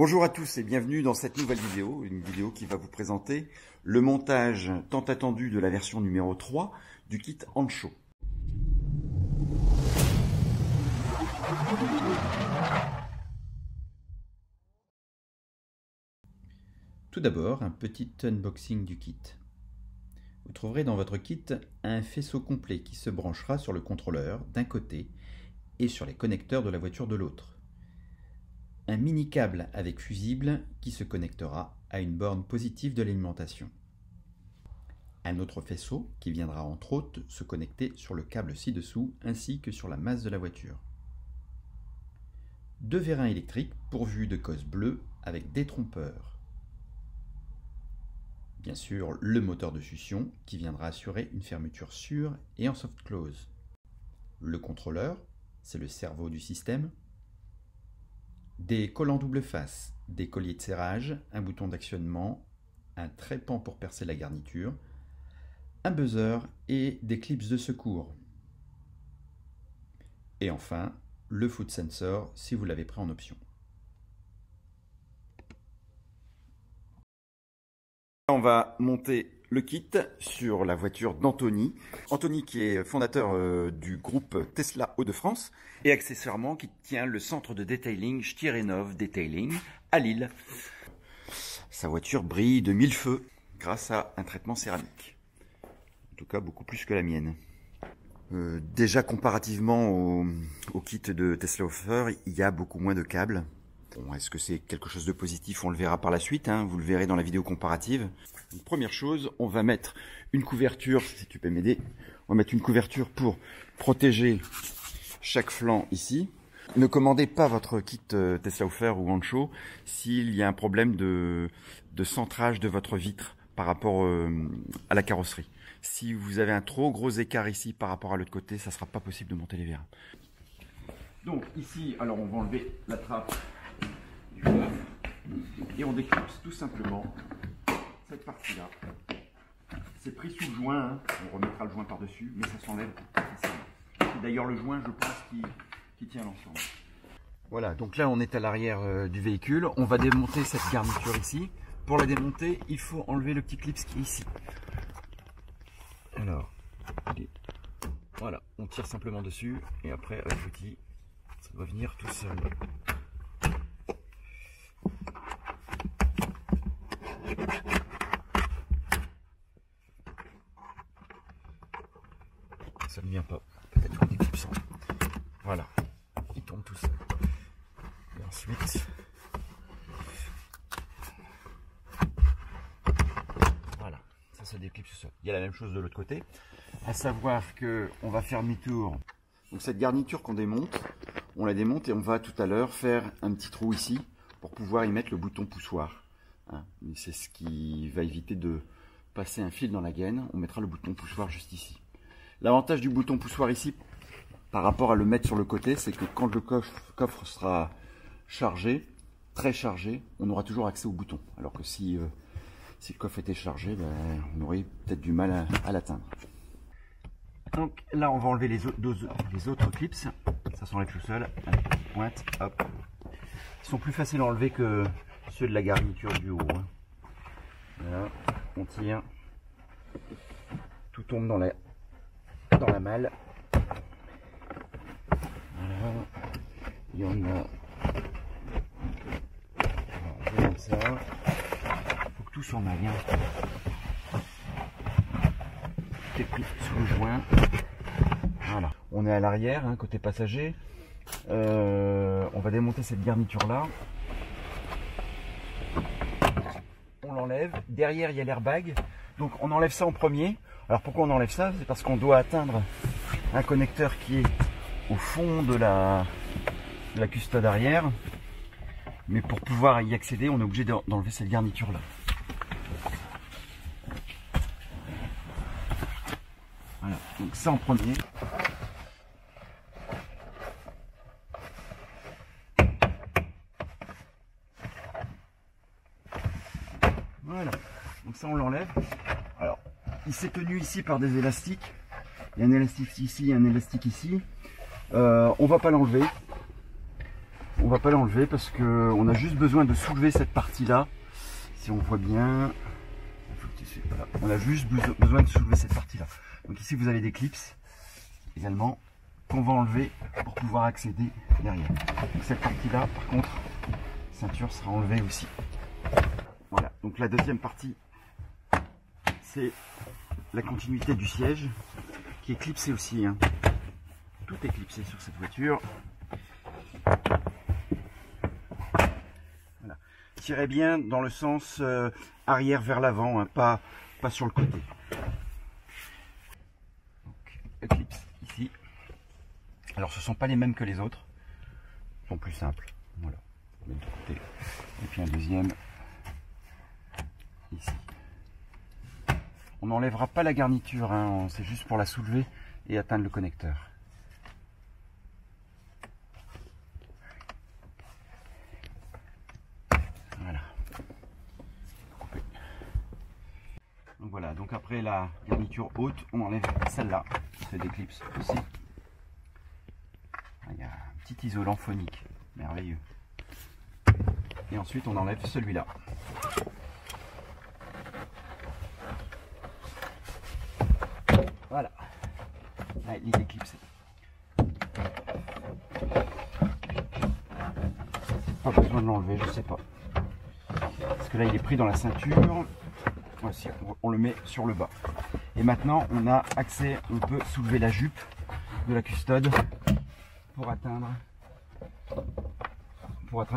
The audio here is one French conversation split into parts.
Bonjour à tous et bienvenue dans cette nouvelle vidéo, une vidéo qui va vous présenter le montage tant attendu de la version numéro 3 du kit Ancho. Tout d'abord, un petit unboxing du kit. Vous trouverez dans votre kit un faisceau complet qui se branchera sur le contrôleur d'un côté et sur les connecteurs de la voiture de l'autre. Un mini câble avec fusible qui se connectera à une borne positive de l'alimentation. Un autre faisceau qui viendra entre autres se connecter sur le câble ci-dessous ainsi que sur la masse de la voiture. Deux vérins électriques pourvus de cosses bleues avec détrompeurs. Bien sûr, le moteur de succion qui viendra assurer une fermeture sûre et en soft close. Le contrôleur, c'est le cerveau du système. Des collants double face, des colliers de serrage, un bouton d'actionnement, un trépan pour percer la garniture, un buzzer et des clips de secours. Et enfin, le foot sensor si vous l'avez pris en option. On va monter le kit sur la voiture d'Anthony. Anthony qui est fondateur du groupe Tesla Hauts-de-France et accessoirement qui tient le centre de detailing Stierenov Detailing à Lille. Sa voiture brille de mille feux grâce à un traitement céramique. En tout cas beaucoup plus que la mienne. Déjà comparativement au kit de Tesla Offer, il y a beaucoup moins de câbles. Bon, est-ce que c'est quelque chose de positif? On le verra par la suite, hein, vous le verrez dans la vidéo comparative. Donc, première chose, on va mettre une couverture, si tu peux m'aider, on va mettre une couverture pour protéger chaque flanc ici. Ne commandez pas votre kit Tesla Offer ou Ancho s'il y a un problème de centrage de votre vitre par rapport à la carrosserie. Si vous avez un trop gros écart ici par rapport à l'autre côté, ça ne sera pas possible de monter les vérins. Donc ici, alors on va enlever la trappe du coffre et on déclipse tout simplement cette partie-là. C'est pris sous le joint, hein. On remettra le joint par-dessus, mais ça s'enlève facilement. C'est d'ailleurs le joint, je pense, qui tient l'ensemble. Voilà, donc là on est à l'arrière du véhicule. On va démonter cette garniture ici. Pour la démonter, il faut enlever le petit clip qui est ici. Alors, voilà, on tire simplement dessus et après avec l'outil, ça doit venir tout seul. Ça ne vient pas, peut-être en déclipsant. Voilà, il tombe tout seul. Et ensuite, voilà, ça se déclipse seul. Il y a la même chose de l'autre côté, à savoir que on va faire demi-tour. Donc cette garniture qu'on démonte, on la démonte et on va tout à l'heure faire un petit trou ici pour pouvoir y mettre le bouton poussoir. Hein, c'est ce qui va éviter de passer un fil dans la gaine. On mettra le bouton poussoir juste ici. L'avantage du bouton poussoir ici, par rapport à le mettre sur le côté, c'est que quand le coffre sera chargé, très chargé, on aura toujours accès au bouton. Alors que si le coffre était chargé, ben, on aurait peut-être du mal à l'atteindre. Donc là, on va enlever les autres clips. Ça s'enlève tout seul. Pointe, hop. Ils sont plus faciles à enlever que ceux de la garniture du haut. Hein. Voilà, on tire. Tout tombe dans la malle. Voilà. Il y en a. Alors, comme ça. Il faut que tout s'en aille. Hein. Tout est pris sous le joint. Voilà. On est à l'arrière, hein, côté passager. On va démonter cette garniture là. On l'enlève. Derrière, il y a l'airbag. Donc on enlève ça en premier. Alors pourquoi on enlève ça? C'est parce qu'on doit atteindre un connecteur qui est au fond de la custode arrière. Mais pour pouvoir y accéder, on est obligé d'enlever cette garniture là. Voilà, donc ça en premier. Voilà, donc ça on l'enlève. Alors, il s'est tenu ici par des élastiques. Il y a un élastique ici, un élastique ici. On va pas l'enlever. On va pas l'enlever parce que on a juste besoin de soulever cette partie-là. Si on voit bien, voilà. On a juste besoin de soulever cette partie-là. Donc ici vous avez des clips également qu'on va enlever pour pouvoir accéder derrière. Donc cette partie-là, par contre, la ceinture sera enlevée aussi. Voilà. Donc la deuxième partie, c'est la continuité du siège qui est clipsé aussi. Hein. Tout est clipsé sur cette voiture. Voilà. Tirez bien dans le sens arrière vers l'avant, hein, pas sur le côté. Donc, le clips ici. Alors ce ne sont pas les mêmes que les autres. Ils sont plus simples. Voilà. De côté. Et puis un deuxième ici. On n'enlèvera pas la garniture, hein, c'est juste pour la soulever et atteindre le connecteur. Voilà. Donc voilà, donc après la garniture haute, on enlève celle-là. C'est des clips aussi. Il y a un petit isolant phonique, merveilleux. Et ensuite on enlève celui-là. Voilà, ah, il est clipsé. Pas besoin de l'enlever, je sais pas. Parce que là il est pris dans la ceinture. Voici, on le met sur le bas. Et maintenant on a accès, on peut soulever la jupe de la custode pour atteindre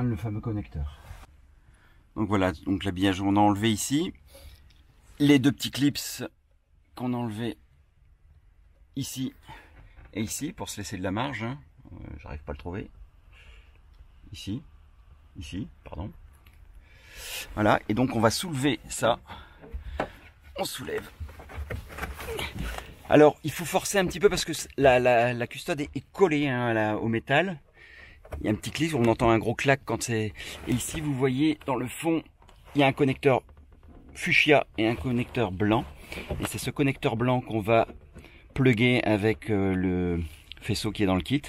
le fameux connecteur. Donc voilà, donc l'habillage on a enlevé ici. Les deux petits clips qu'on a enlevés ici et ici pour se laisser de la marge, hein. J'arrive pas à le trouver. Ici, pardon. Voilà, et donc on va soulever ça. On soulève. Alors il faut forcer un petit peu parce que la custode est collée, hein, au métal. Il y a un petit clic, on entend un gros clac quand c'est. Et ici vous voyez dans le fond, il y a un connecteur fuchsia et un connecteur blanc. Et c'est ce connecteur blanc qu'on va pluguer avec le faisceau qui est dans le kit.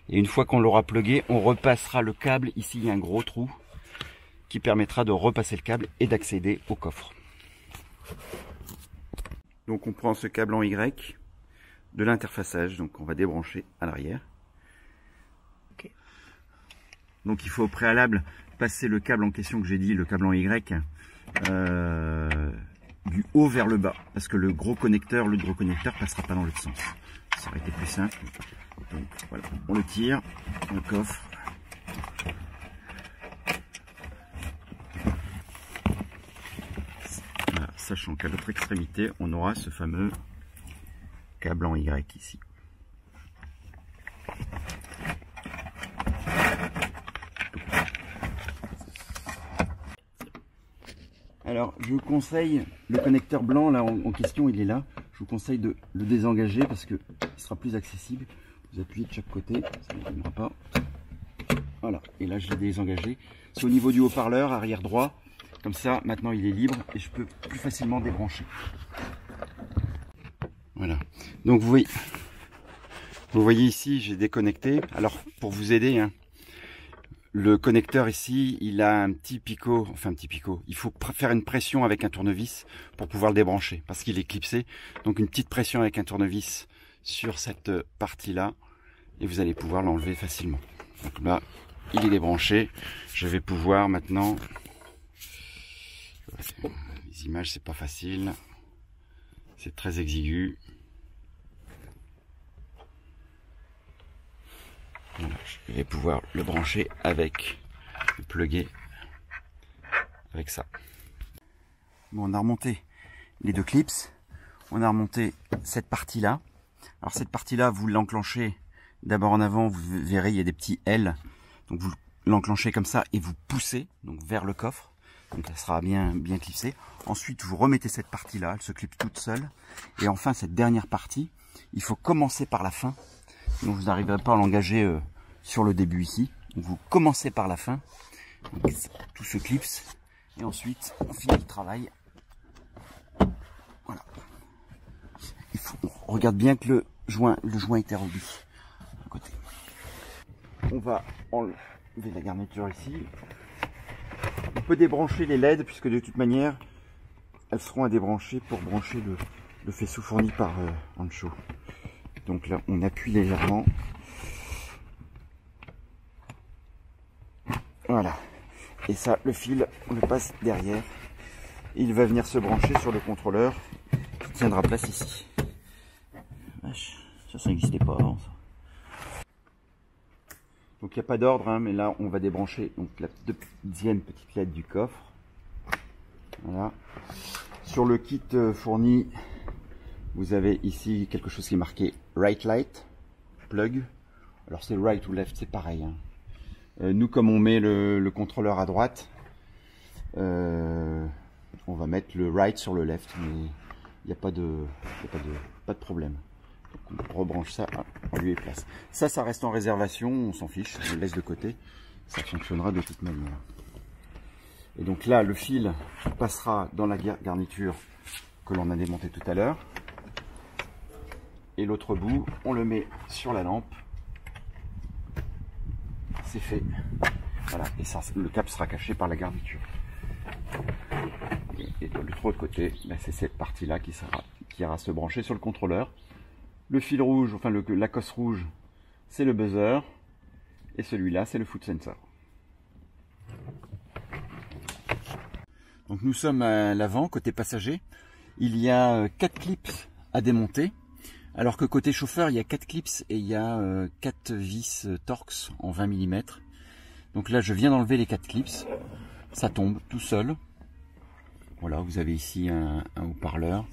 Et une fois qu'on l'aura plugué, on repassera le câble. Ici il y a un gros trou qui permettra de repasser le câble et d'accéder au coffre. Donc on prend ce câble en Y de l'interfaçage, donc on va débrancher à l'arrière. Okay. Donc il faut au préalable passer le câble en question que j'ai dit, le câble en Y, du haut vers le bas, parce que le gros connecteur passera pas dans l'autre sens. Ça aurait été plus simple. Donc voilà, on le tire, le coffre. Voilà, sachant qu'à l'autre extrémité, on aura ce fameux câble en Y ici. Alors, je vous conseille, le connecteur blanc là en question, il est là. Je vous conseille de le désengager parce que il sera plus accessible. Vous appuyez de chaque côté, ça ne viendra pas. Voilà, et là je l'ai désengagé. C'est au niveau du haut-parleur, arrière droit. Comme ça, maintenant il est libre et je peux plus facilement débrancher. Voilà. Donc vous voyez ici, j'ai déconnecté. Alors, pour vous aider, hein, le connecteur ici, il a un petit picot, enfin un petit picot. Il faut faire une pression avec un tournevis pour pouvoir le débrancher parce qu'il est clipsé. Donc une petite pression avec un tournevis sur cette partie-là et vous allez pouvoir l'enlever facilement. Donc là, il est débranché. Je vais pouvoir maintenant... Les images, c'est pas facile. C'est très exigu. Voilà, je vais pouvoir le brancher avec le plugger avec ça. Bon, on a remonté les deux clips. On a remonté cette partie-là. Alors cette partie-là, vous l'enclenchez d'abord en avant. Vous verrez, il y a des petits L. Donc vous l'enclenchez comme ça et vous poussez donc vers le coffre. Donc elle sera bien clipsée. Ensuite, vous remettez cette partie-là. Elle se clipse toute seule. Et enfin, cette dernière partie, il faut commencer par la fin. Donc vous n'arriverez pas à l'engager sur le début ici. Donc vous commencez par la fin. Donc, tout se clipse. Et ensuite, on finit le travail. Voilà. On regarde bien que le joint est érobi. À côté. On va enlever la garniture ici. On peut débrancher les LED puisque de toute manière elles seront à débrancher pour brancher le faisceau fourni par Ancho. Donc là on appuie légèrement. Voilà. Et ça, le fil, on le passe derrière. Il va venir se brancher sur le contrôleur qui tiendra place ici. Vache, ça n'existait pas avant ça. Donc il n'y a pas d'ordre, hein, mais là on va débrancher donc, la deuxième petite LED du coffre. Voilà. Sur le kit fourni, vous avez ici quelque chose qui est marqué Right Light, plug. Alors c'est right ou left, c'est pareil. Hein. Nous, comme on met le contrôleur à droite, on va mettre le right sur le left, mais il n'y a pas de problème. Donc on rebranche ça en lieu et place. Ça reste en réservation, on s'en fiche, on le laisse de côté. Ça fonctionnera de toute manière. Et donc là, le fil passera dans la garniture que l'on a démontée tout à l'heure. Et l'autre bout, on le met sur la lampe. C'est fait. Voilà, et ça, le cap sera caché par la garniture. Et de l'autre côté, ben c'est cette partie-là qui ira se brancher sur le contrôleur. Le fil rouge, enfin la cosse rouge, c'est le buzzer. Et celui-là, c'est le foot sensor. Donc nous sommes à l'avant, côté passager. Il y a 4 clips à démonter. Alors que côté chauffeur, il y a 4 clips et il y a 4 vis Torx en 20 mm. Donc là, je viens d'enlever les 4 clips. Ça tombe tout seul. Voilà, vous avez ici un haut-parleur,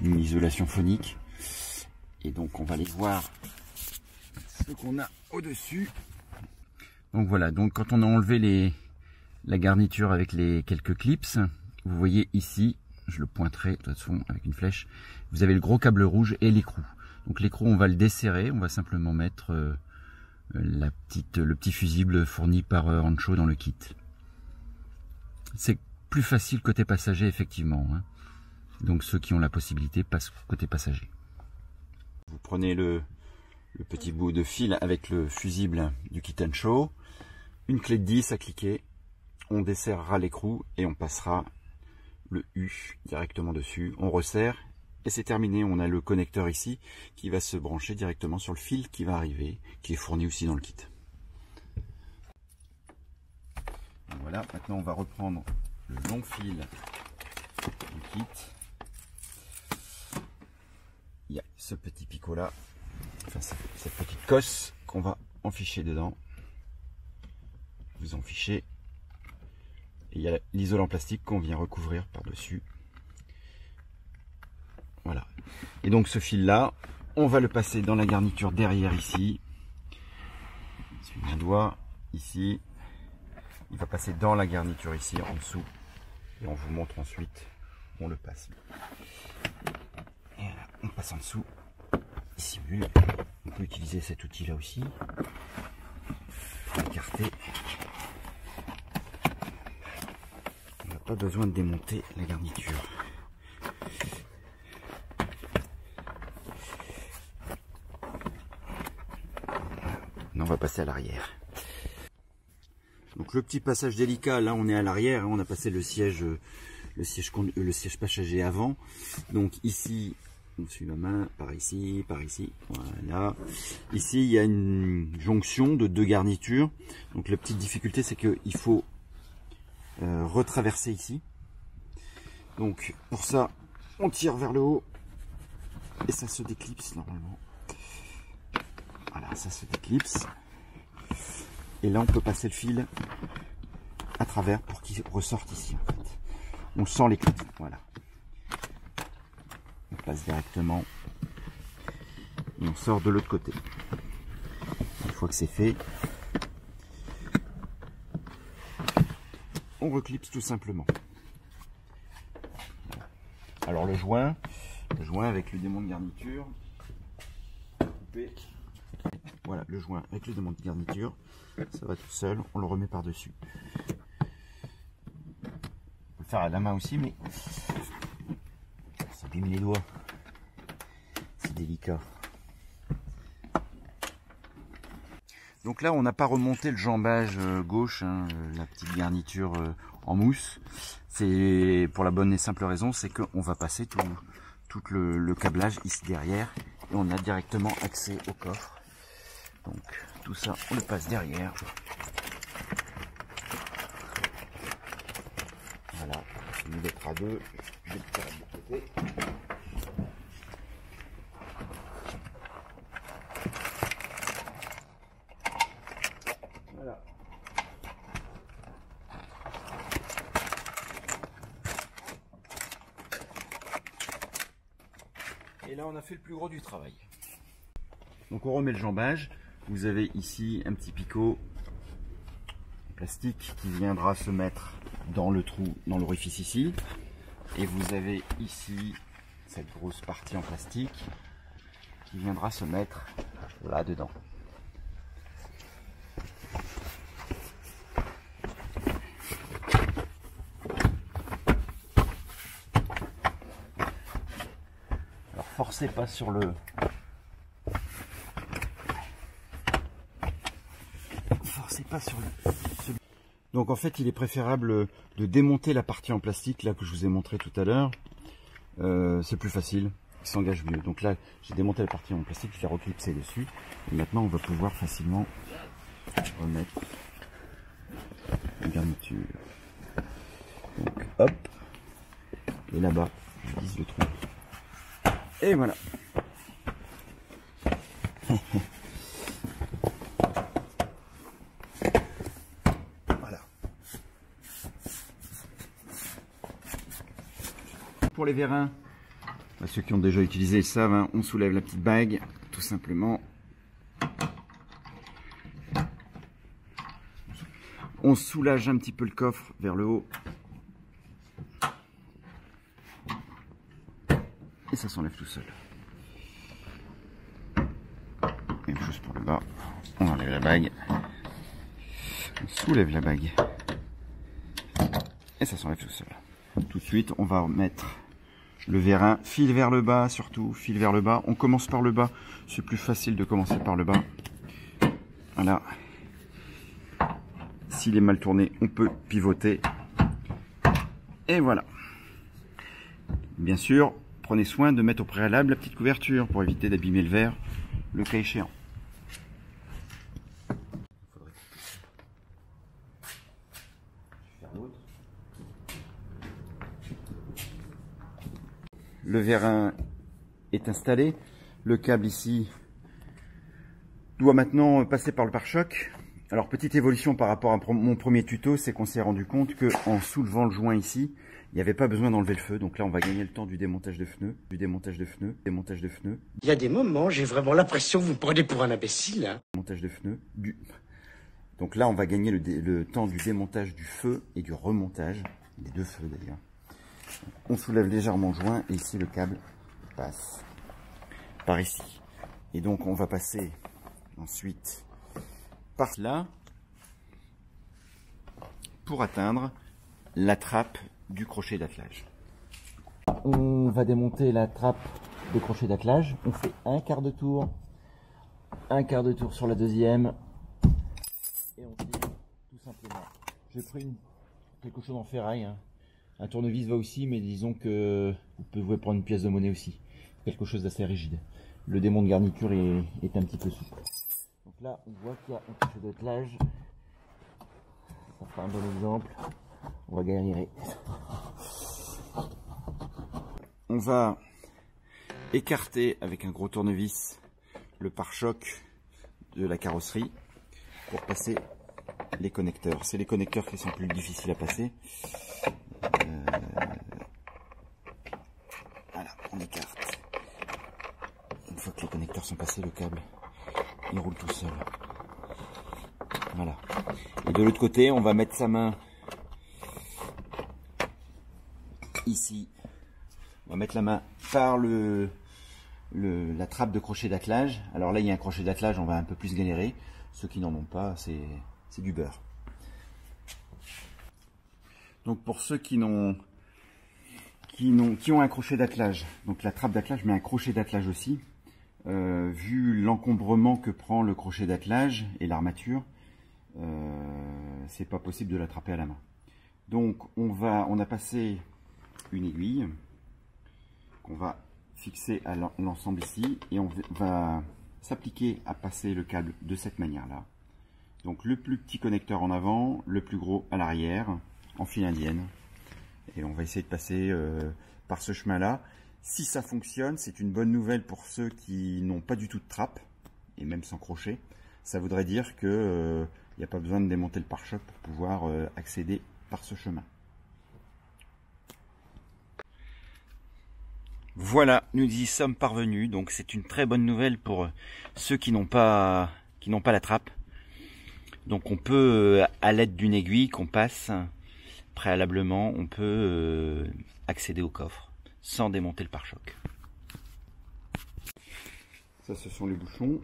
une isolation phonique. Et donc, on va aller voir ce qu'on a au-dessus. Donc voilà, donc quand on a enlevé la garniture avec les quelques clips, vous voyez ici, je le pointerai de toute façon avec une flèche, vous avez le gros câble rouge et l'écrou. Donc l'écrou, on va le desserrer, on va simplement mettre le petit fusible fourni par Ancho dans le kit. C'est plus facile côté passager effectivement, hein. Donc ceux qui ont la possibilité passent côté passager. Vous prenez le petit bout de fil avec le fusible du kit Ancho, une clé de 10 à cliquer, on desserrera l'écrou et on passera le U directement dessus, on resserre et c'est terminé. On a le connecteur ici qui va se brancher directement sur le fil qui va arriver, qui est fourni aussi dans le kit. Donc voilà, maintenant on va reprendre le long fil du kit. Il y a ce petit picot là, enfin cette petite cosse qu'on va enficher dedans. Vous en fichez. Et il y a l'isolant plastique qu'on vient recouvrir par-dessus. Voilà. Et donc ce fil-là, on va le passer dans la garniture derrière ici. Sur un doigt, ici. Il va passer dans la garniture ici, en dessous. Et on vous montre ensuite où on le passe. Et voilà, on passe en dessous. Il simule. On peut utiliser cet outil-là aussi. Pour écarter. Pas besoin de démonter la garniture. Maintenant on va passer à l'arrière. Donc le petit passage délicat, là on est à l'arrière, on a passé le siège passager avant. Donc ici, on suit la main, par ici, voilà. Ici il y a une jonction de 2 garnitures. Donc la petite difficulté c'est qu'il faut retraverser ici. Donc pour ça on tire vers le haut et ça se déclipse normalement. Voilà, ça se déclipse et là on peut passer le fil à travers pour qu'il ressorte ici en fait. On sent les clips, voilà. On passe directement et on sort de l'autre côté. Une fois que c'est fait, on reclipse tout simplement. Alors le joint avec le démon de garniture, coupé. Voilà, le joint avec le démon de garniture, ça va tout seul, on le remet par dessus. On peut le faire à la main aussi, mais ça abîme les doigts, c'est délicat. Donc là, on n'a pas remonté le jambage gauche, hein, la petite garniture en mousse. C'est pour la bonne et simple raison, c'est qu'on va passer tout le câblage ici derrière et on a directement accès au coffre. Donc tout ça, on le passe derrière. Voilà, je vais mettre à deux. Je vais le faire de côté. Voilà. Et là, on a fait le plus gros du travail. Donc on remet le jambage. Vous avez ici un petit picot en plastique qui viendra se mettre dans le trou, dans l'orifice ici. Et vous avez ici cette grosse partie en plastique qui viendra se mettre là-dedans. Alors forcez pas sur le... Forcez pas sur le... Donc en fait il est préférable de démonter la partie en plastique là que je vous ai montré tout à l'heure. C'est plus facile, il s'engage mieux. Donc là j'ai démonté la partie en plastique, je l'ai reclipsé dessus. Et maintenant on va pouvoir facilement remettre la garniture. Donc hop, et là-bas je vise le trou. Et voilà. Pour les vérins, ceux qui ont déjà utilisé le savent, hein, on soulève la petite bague, tout simplement. On soulage un petit peu le coffre vers le haut. Et ça s'enlève tout seul. Même chose pour le bas. On enlève la bague. On soulève la bague. Et ça s'enlève tout seul. Tout de suite, on va mettre le vérin, fil vers le bas, surtout, fil vers le bas. On commence par le bas, c'est plus facile de commencer par le bas. Voilà. S'il est mal tourné, on peut pivoter. Et voilà. Bien sûr, prenez soin de mettre au préalable la petite couverture pour éviter d'abîmer le verre, le cas échéant. Le vérin est installé. Le câble ici doit maintenant passer par le pare-choc. Alors petite évolution par rapport à mon premier tuto, c'est qu'on s'est rendu compte que en soulevant le joint ici, il n'y avait pas besoin d'enlever le feu. Donc là on va gagner le temps du démontage de pneus, démontage de pneus. Il y a des moments, j'ai vraiment l'impression que vous me prenez pour un imbécile. Hein. Démontage de pneus. Donc là on va gagner le temps du démontage du feu et du remontage, des deux feux d'ailleurs. On soulève légèrement le joint et ici le câble passe par ici. Et donc on va passer ensuite par là pour atteindre la trappe du crochet d'attelage. On va démonter la trappe de crochet d'attelage. On fait un quart de tour sur la deuxième et on tire tout simplement. J'ai pris quelque chose en ferraille. Hein. Un tournevis va aussi, mais disons que vous pouvez prendre une pièce de monnaie aussi. Quelque chose d'assez rigide. Le démon de garniture est un petit peu souple. Donc là, on voit qu'il y a un crochet d'attelage. Ça fera un bon exemple. On va galérer. On va écarter avec un gros tournevis le pare-choc de la carrosserie pour passer les connecteurs. C'est les connecteurs qui sont plus difficiles à passer. Voilà, on écarte. Une fois que les connecteurs sont passés, le câble il roule tout seul. Voilà. Et de l'autre côté, on va mettre sa main ici. On va mettre la main par la trappe de crochet d'attelage. Alors là, il y a un crochet d'attelage, on va un peu plus galérer. Ceux qui n'en ont pas, c'est du beurre. Donc pour ceux qui ont un crochet d'attelage, donc la trappe d'attelage mais un crochet d'attelage aussi, Vu l'encombrement que prend le crochet d'attelage et l'armature, c'est pas possible de l'attraper à la main. Donc on a passé une aiguille qu'on va fixer à l'ensemble ici et on va s'appliquer à passer le câble de cette manière-là. Donc le plus petit connecteur en avant, le plus gros à l'arrière, en file indienne. Et on va essayer de passer par ce chemin-là. Si ça fonctionne, c'est une bonne nouvelle pour ceux qui n'ont pas du tout de trappe, et même sans crochet. Ça voudrait dire que il n'y a pas besoin de démonter le pare-choc pour pouvoir accéder par ce chemin. Voilà, nous y sommes parvenus. Donc c'est une très bonne nouvelle pour ceux qui n'ont pas la trappe. Donc on peut, à l'aide d'une aiguille qu'on passe préalablement, on peut accéder au coffre sans démonter le pare-choc. Ça, ce sont les bouchons.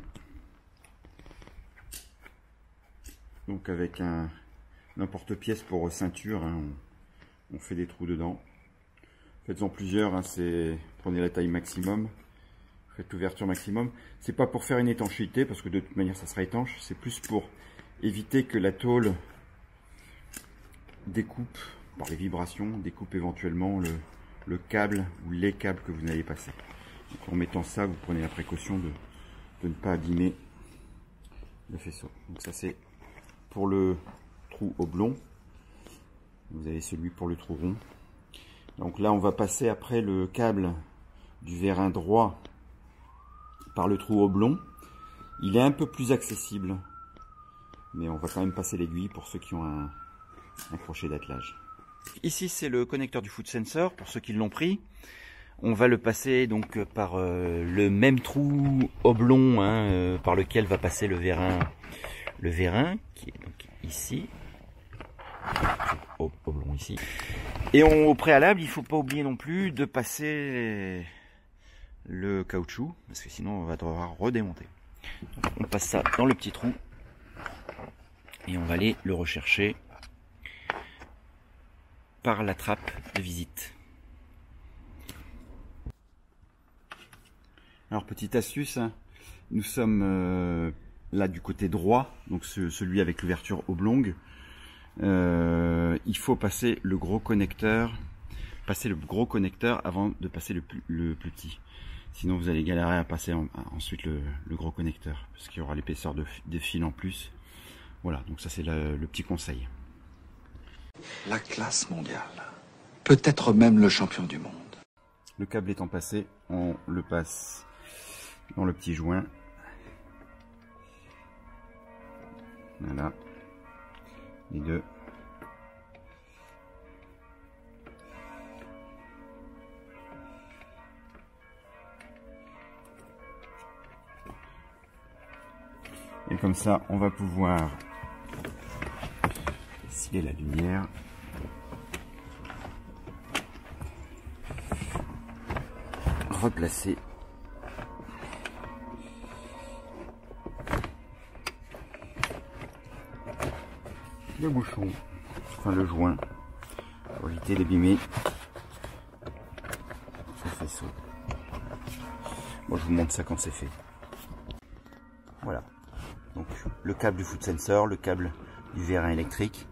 Donc avec un porte-pièce pour ceinture, hein, on fait des trous dedans. Faites-en plusieurs, hein, prenez la taille maximum, faites l'ouverture maximum. C'est pas pour faire une étanchéité, parce que de toute manière ça sera étanche, c'est plus pour éviter que la tôle découpe par les vibrations, découpe éventuellement le câble ou les câbles que vous allez passer. Donc en mettant ça, vous prenez la précaution de ne pas abîmer le faisceau. Donc ça c'est pour le trou oblong. Vous avez celui pour le trou rond. Donc là on va passer après le câble du vérin droit par le trou oblong. Il est un peu plus accessible, mais on va quand même passer l'aiguille pour ceux qui ont un crochet d'attelage. Ici c'est le connecteur du foot sensor pour ceux qui l'ont pris. On va le passer donc par le même trou oblong, hein, par lequel va passer le vérin qui est donc ici, oblong ici. Et au préalable, il ne faut pas oublier non plus de passer le caoutchouc, parce que sinon on va devoir redémonter. Donc, on passe ça dans le petit trou et on va aller le rechercher par la trappe de visite. Alors petite astuce, hein, nous sommes là du côté droit, donc celui avec l'ouverture oblongue. Il faut passer le gros connecteur avant de passer le plus petit. Sinon vous allez galérer à passer ensuite le gros connecteur, parce qu'il y aura l'épaisseur des fils en plus. Voilà, donc ça c'est le petit conseil. La classe mondiale. Peut-être même le champion du monde. Le câble étant passé, on le passe dans le petit joint. Voilà. Les deux. Et comme ça, on va pouvoir scier la lumière. Replacer le bouchon, enfin le joint, pour éviter d'abîmer ce faisceau. Bon, je vous montre ça quand c'est fait. Voilà. Donc le câble du foot sensor, le câble du vérin électrique,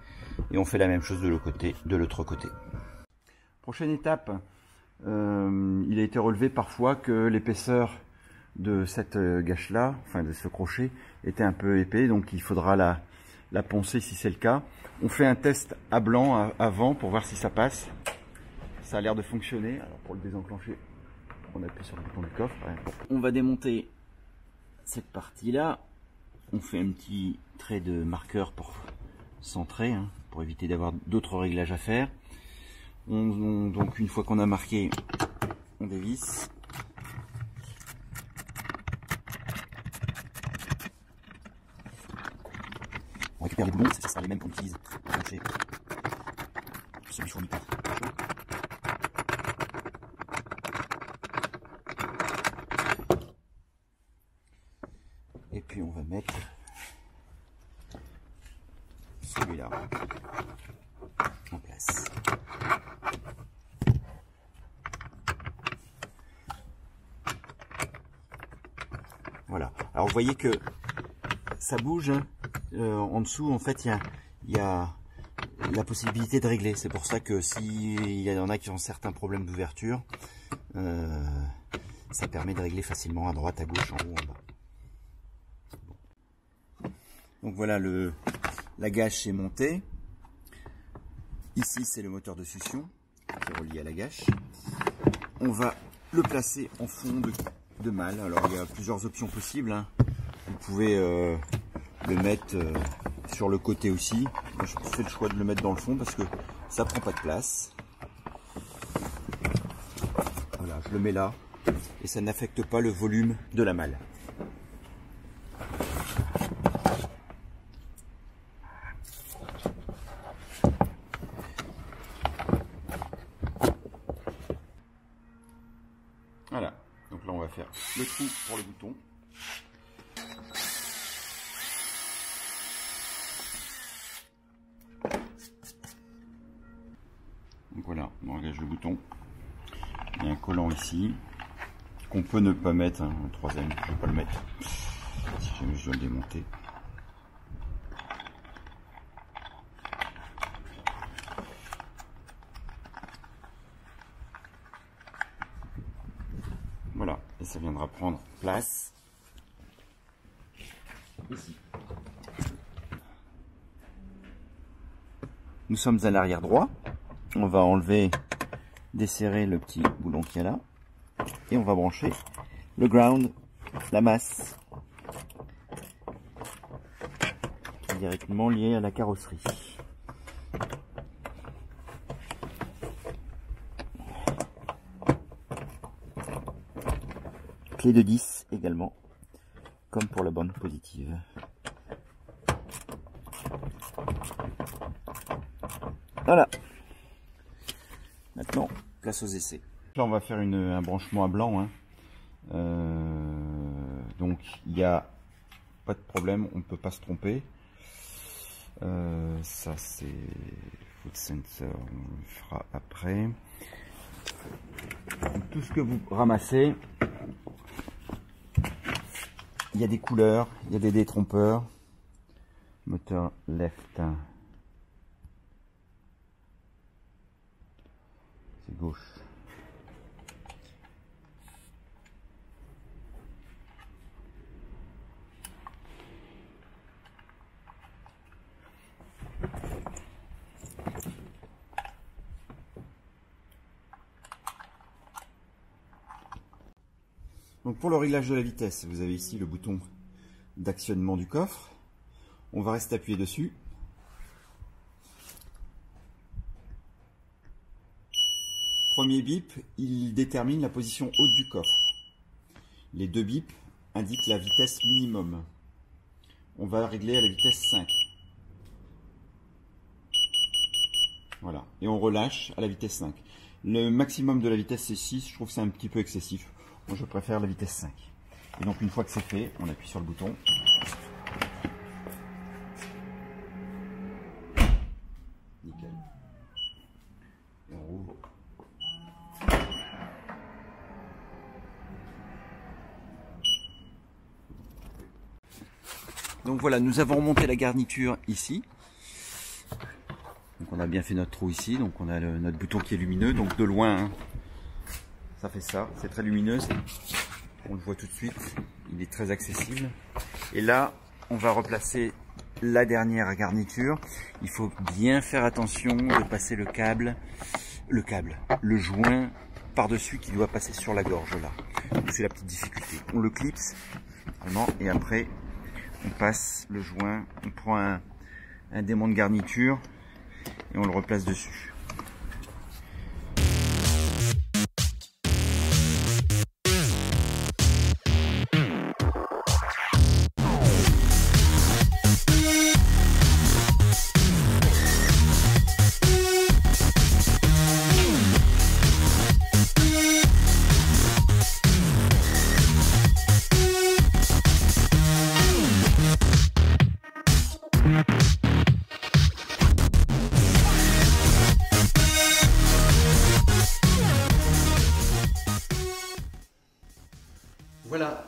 et on fait la même chose de l'autre côté. Prochaine étape, il a été relevé parfois que l'épaisseur de cette gâche-là, enfin de ce crochet, était un peu épais, donc il faudra la poncer si c'est le cas. On fait un test à blanc avant pour voir si ça passe. Ça a l'air de fonctionner. Alors pour le désenclencher, on appuie sur le bouton du coffre. On va démonter cette partie-là. On fait un petit trait de marqueur pour centrer, hein, pour éviter d'avoir d'autres réglages à faire. Donc une fois qu'on a marqué, on dévisse. On récupère les boulons, ça sera les mêmes qu'on utilise pour plancher celui fourni par. Et puis on va mettre celui-là en place. Alors vous voyez que ça bouge, hein. En dessous en fait il y a la possibilité de régler. C'est pour ça que s'il y en a qui ont certains problèmes d'ouverture, ça permet de régler facilement à droite, à gauche, en haut, en bas. Donc voilà, la gâche est montée. Ici c'est le moteur de succion qui est relié à la gâche. On va le placer en fond de malle. Alors il y a plusieurs options possibles, hein. Vous pouvez le mettre sur le côté aussi. Moi, je fais le choix de le mettre dans le fond parce que ça prend pas de place. Voilà, je le mets là et ça n'affecte pas le volume de la malle. Voilà, donc là on va faire le trou pour le bouton. Donc voilà, on engage le bouton. Il y a un collant ici qu'on peut ne pas mettre, hein, un troisième, je ne vais pas le mettre si jamais je dois le démonter. Voilà, et ça viendra prendre place ici. Nous sommes à l'arrière droit. On va enlever, desserrer le petit boulon qu'il y a là. Et on va brancher le ground, la masse, qui est directement liée à la carrosserie. Clé de 10 également, comme pour la bande positive. Voilà. Maintenant, place aux essais. Là, on va faire un branchement à blanc, hein. Donc, il n'y a pas de problème, on ne peut pas se tromper. Ça, c'est foot sensor, on le fera après. Donc, tout ce que vous ramassez, il y a des couleurs, il y a des détrompeurs. Moteur left. C'est gauche. Donc pour le réglage de la vitesse, vous avez ici le bouton d'actionnement du coffre. On va rester appuyé dessus. Premier bip, il détermine la position haute du coffre. Les deux bips indiquent la vitesse minimum. On va régler à la vitesse 5. Voilà, et on relâche à la vitesse 5. Le maximum de la vitesse c'est 6, je trouve que c'est un petit peu excessif. Moi je préfère la vitesse 5. Et donc une fois que c'est fait, on appuie sur le bouton. Nickel. Et on rouvre. Donc voilà, nous avons remonté la garniture ici. Donc on a bien fait notre trou ici, donc on a notre bouton qui est lumineux, donc de loin, hein, ça fait ça, c'est très lumineux, on le voit tout de suite, il est très accessible. Et là, on va replacer la dernière garniture. Il faut bien faire attention de passer le joint par-dessus qui doit passer sur la gorge là. C'est la petite difficulté. On le clipse vraiment, et après on passe le joint, on prend un démon de garniture et on le replace dessus.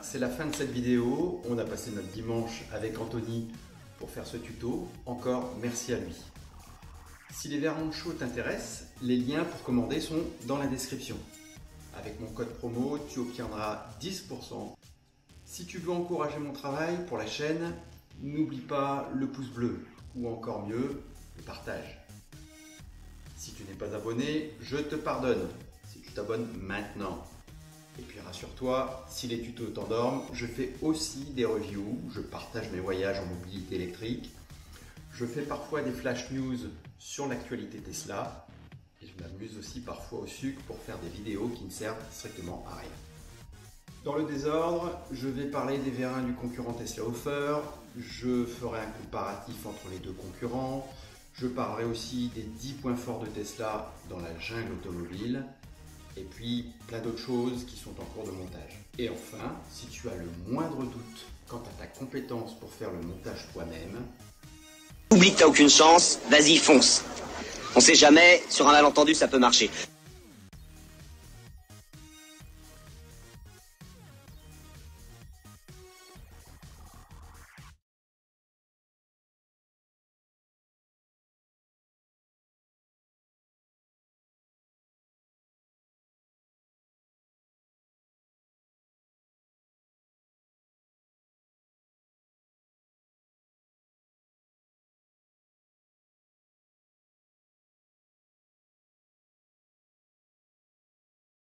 c'est la fin de cette vidéo. On a passé notre dimanche avec Anthony pour faire ce tuto. Encore merci à lui. Si les verres chauds t'intéressent, les liens pour commander sont dans la description. Avec mon code promo, tu obtiendras 10%. Si tu veux encourager mon travail pour la chaîne, n'oublie pas le pouce bleu ou encore mieux, le partage. Si tu n'es pas abonné, je te pardonne si tu t'abonnes maintenant. Et puis rassure-toi, si les tutos t'endorment, je fais aussi des reviews, je partage mes voyages en mobilité électrique, je fais parfois des flash news sur l'actualité Tesla et je m'amuse aussi parfois au sucre pour faire des vidéos qui ne servent strictement à rien. Dans le désordre, je vais parler des vérins du concurrent Tesla Offer, je ferai un comparatif entre les deux concurrents, je parlerai aussi des 10 points forts de Tesla dans la jungle automobile, et puis plein d'autres choses qui sont en cours de montage. Et enfin, si tu as le moindre doute quant à ta compétence pour faire le montage toi-même, oublie que t'as aucune chance, vas-y fonce. On sait jamais, sur un malentendu ça peut marcher.